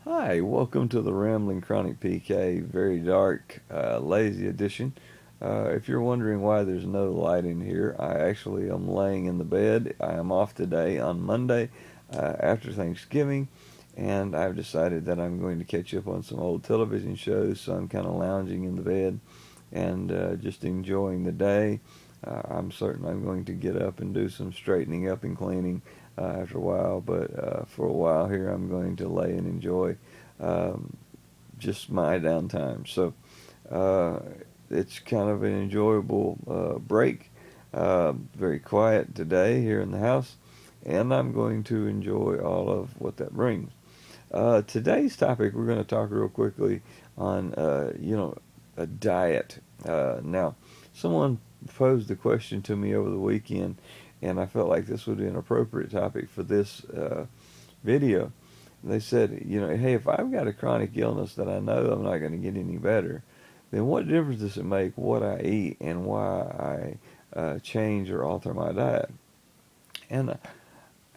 Hi, welcome to the RamblingChronicPK, very dark, lazy edition. If you're wondering why there's no light in here, I actually am laying in the bed. I am off today on Monday after Thanksgiving, and I've decided that I'm going to catch up on some old television shows, so I'm kind of lounging in the bed and just enjoying the day. I'm certain I'm going to get up and do some straightening up and cleaning after a while, but for a while here, I'm going to lay and enjoy um, just my downtime. So uh, it's kind of an enjoyable break. Very quiet today here in the house, and I'm going to enjoy all of what that brings. Today's topic, we're going to talk real quickly on, a diet. Now, someone posed a question to me over the weekend, and I felt like this would be an appropriate topic for this video. They said, hey, if I've got a chronic illness that I know I'm not going to get any better, then what difference does it make what I eat and why I change or alter my diet? And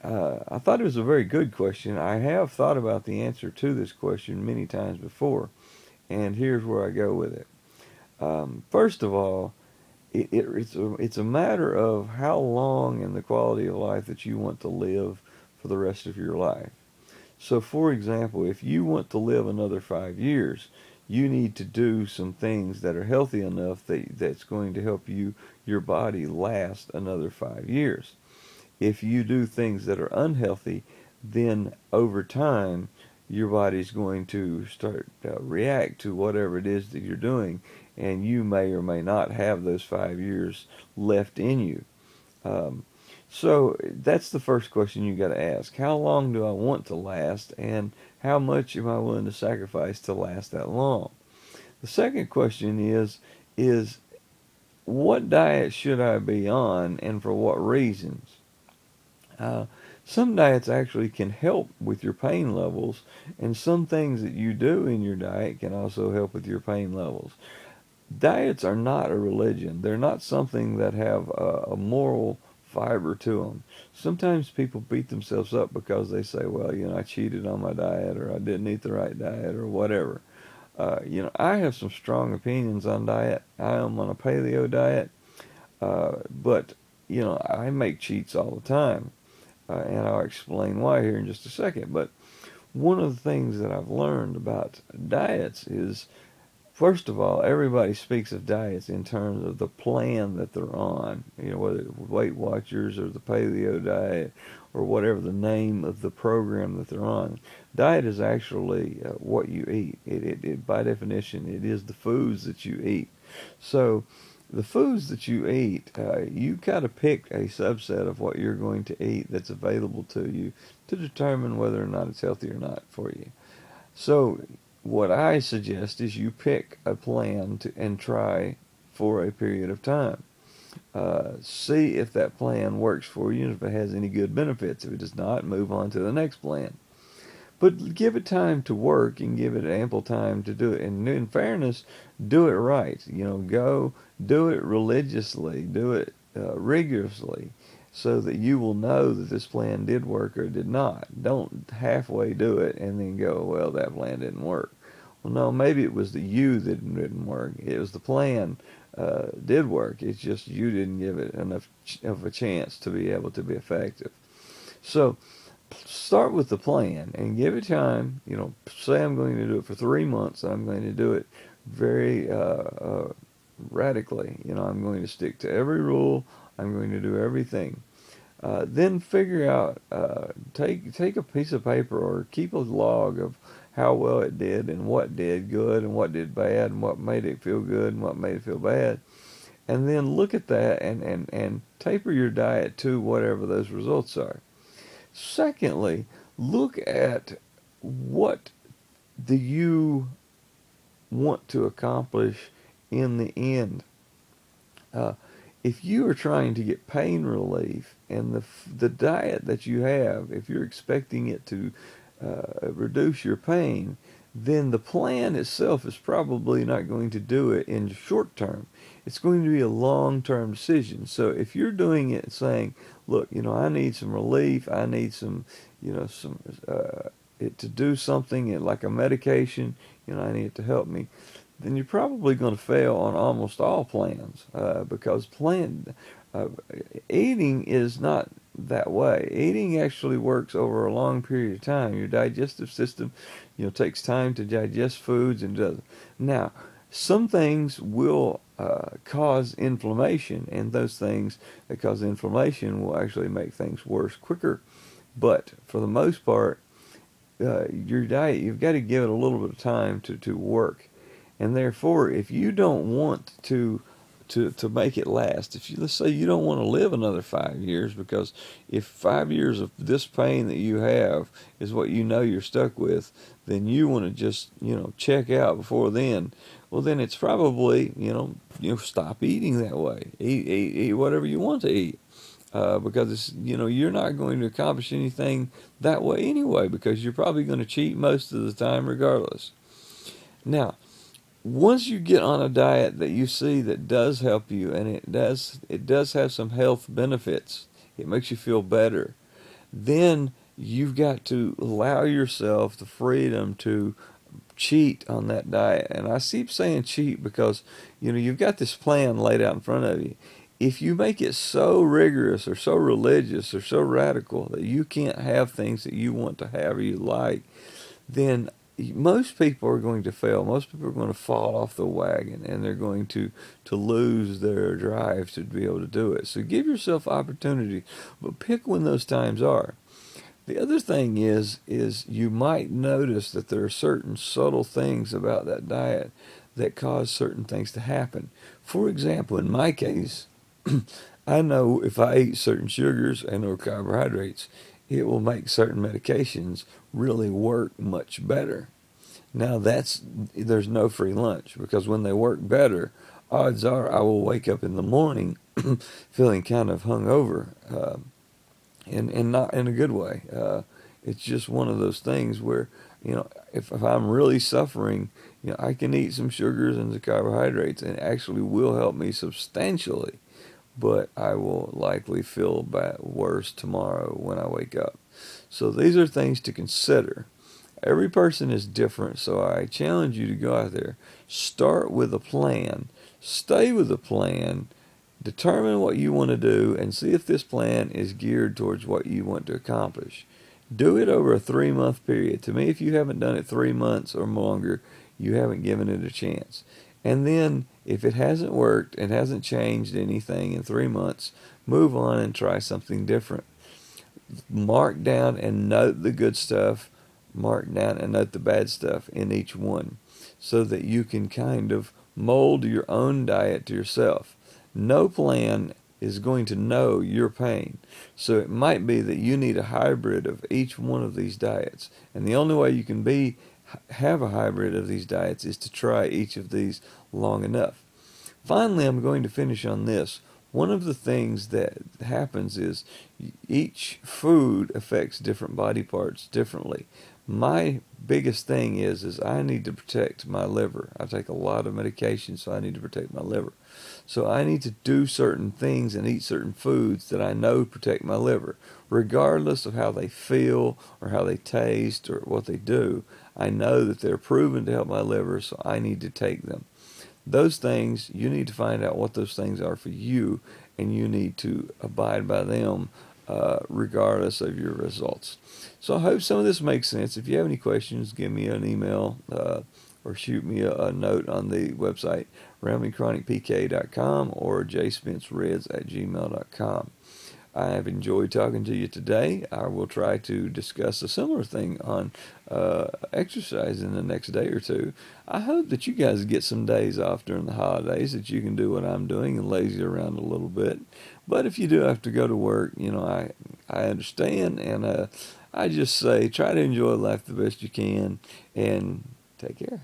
I thought it was a very good question. I have thought about the answer to this question many times before, and here's where I go with it. First of all, it's a matter of how long and the quality of life that you want to live for the rest of your life. So, for example, if you want to live another 5 years, you need to do some things that are healthy enough that's going to help your body last another 5 years. If you do things that are unhealthy, then over time your body's going to start react to whatever it is that you're doing, and you may or may not have those 5 years left in you. Um, so that's the first question you got to ask. How long do I want to last, and how much am I willing to sacrifice to last that long? The second question is what diet should I be on, and for what reasons? Uh, some diets actually can help with your pain levels, and some things that you do in your diet can also help with your pain levels. Diets are not a religion. They're not something that have a moral fiber to them. Sometimes people beat themselves up because they say, well, I cheated on my diet, or I didn't eat the right diet, or whatever. I have some strong opinions on diet. I am on a paleo diet, but, I make cheats all the time. And I'll explain why here in just a second. But one of the things that I've learned about diets is, first of all, everybody speaks of diets in terms of the plan that they're on. Whether it's Weight Watchers or the Paleo diet or whatever the name of the program that they're on. Diet is actually what you eat. It, by definition, it is the foods that you eat. So the foods that you eat, you kind of pick a subset of what you're going to eat that's available to you to determine whether or not it's healthy or not for you. So what I suggest is you pick a plan and try for a period of time. See if that plan works for you and if it has any good benefits. If it does not, move on to the next plan. But give it time to work and give it ample time to do it. And in fairness, do it right. Go do it religiously, do it rigorously, so that you will know that this plan did work or did not. Don't halfway do it and then go, well, that plan didn't work. Well, no, maybe it was the you that didn't work. It was the plan did work. It's just you didn't give it enough of a chance to be able to be effective. So start with the plan and give it time. Say I'm going to do it for 3 months. I'm going to do it very radically. I'm going to stick to every rule. I'm going to do everything. Then figure out, take a piece of paper or keep a log of how well it did and what did good and what did bad and what made it feel good and what made it feel bad. And then look at that and taper your diet to whatever those results are. Secondly, look at what do you want to accomplish in the end. Uh, if you are trying to get pain relief and the diet that you have, if you're expecting it to reduce your pain, then the plan itself is probably not going to do it in the short term. It's going to be a long-term decision. So if you're doing it saying, look, I need some relief, I need some, some it to do something like a medication, I need it to help me, then you're probably going to fail on almost all plans, because uh, eating is not that way. Eating actually works over a long period of time. Your digestive system, takes time to digest foods and does. Now, some things will cause inflammation, and those things that cause inflammation will actually make things worse quicker. But for the most part, your diet, you've got to give it a little bit of time to work. And therefore, if you don't want to make it last, let's say you don't want to live another 5 years, because if 5 years of this pain that you have is what you're stuck with, then you want to just check out before then. Well, then it's probably stop eating that way. Eat whatever you want to eat. Because you're not going to accomplish anything that way anyway, because you're probably going to cheat most of the time regardless. Now, once you get on a diet that you see that does help you, and it does have some health benefits, it makes you feel better, then you've got to allow yourself the freedom to cheat on that diet. And I keep saying cheat because you've got this plan laid out in front of you. If you make it so rigorous or so religious or so radical that you can't have things that you want to have or you like, then most people are going to fail. Most people are going to fall off the wagon, and they're going to lose their drive to be able to do it. So give yourself opportunity, but pick when those times are. The other thing is you might notice that there are certain subtle things about that diet that cause certain things to happen. For example, in my case, I know if I eat certain sugars and or carbohydrates, it will make certain medications really work much better. Now there's no free lunch, because when they work better, odds are I will wake up in the morning feeling kind of hungover, and not in a good way. It's just one of those things where if I'm really suffering, I can eat some sugars and the carbohydrates, and it actually will help me substantially. But I will likely feel worse tomorrow when I wake up. So these are things to consider. Every person is different, so I challenge you to go out there, start with a plan, stay with a plan, determine what you want to do, and see if this plan is geared towards what you want to accomplish. Do it over a 3-month period. To me, if you haven't done it 3 months or longer, you haven't given it a chance. And then, if it hasn't worked and hasn't changed anything in 3 months, move on and try something different. Mark down and note the good stuff. Mark down and note the bad stuff in each one, so that you can kind of mold your own diet to yourself. No plan is going to know your pain. So it might be that you need a hybrid of each one of these diets. And the only way you can have a hybrid of these diets is to try each of these long enough. Finally, I'm going to finish on this. One of the things that happens is each food affects different body parts differently. My biggest thing is I need to protect my liver. I take a lot of medication, so I need to protect my liver. So I need to do certain things and eat certain foods that I know protect my liver. Regardless of how they feel or how they taste or what they do, I know that they're proven to help my liver, so I need to take them. Those things, you need to find out what those things are for you, and you need to abide by them regardless of your results. So I hope some of this makes sense. If you have any questions, give me an email or shoot me a note on the website, RamblingChronicPK.com or jspencereds@gmail.com. I have enjoyed talking to you today. I will try to discuss a similar thing on exercise in the next day or two. I hope that you guys get some days off during the holidays, that you can do what I'm doing and lazy around a little bit. But if you do have to go to work, I understand, and I just say try to enjoy life the best you can, and take care.